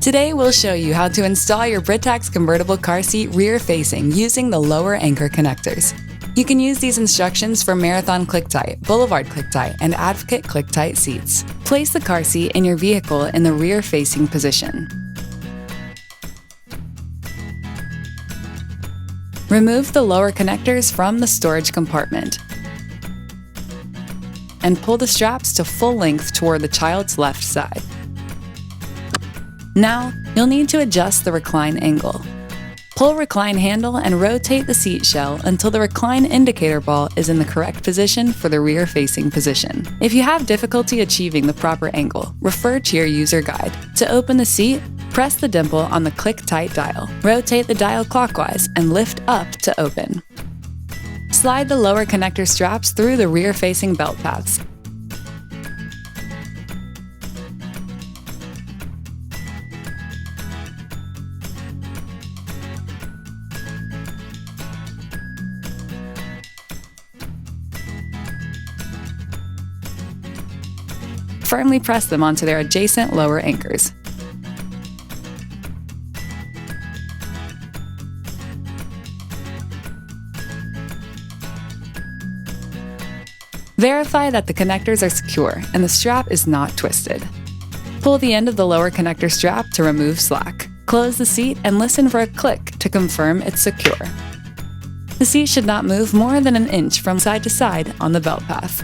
Today we'll show you how to install your Britax convertible car seat rear-facing using the lower anchor connectors. You can use these instructions for Marathon ClickTight, Boulevard ClickTight, and Advocate ClickTight seats. Place the car seat in your vehicle in the rear-facing position. Remove the lower connectors from the storage compartment and pull the straps to full length toward the child's left side. Now, you'll need to adjust the recline angle. Pull recline handle and rotate the seat shell until the recline indicator ball is in the correct position for the rear-facing position. If you have difficulty achieving the proper angle, refer to your user guide. To open the seat, press the dimple on the ClickTight dial. Rotate the dial clockwise and lift up to open. Slide the lower connector straps through the rear-facing belt paths. Firmly press them onto their adjacent lower anchors. Verify that the connectors are secure and the strap is not twisted. Pull the end of the lower connector strap to remove slack. Close the seat and listen for a click to confirm it's secure. The seat should not move more than an inch from side to side on the belt path.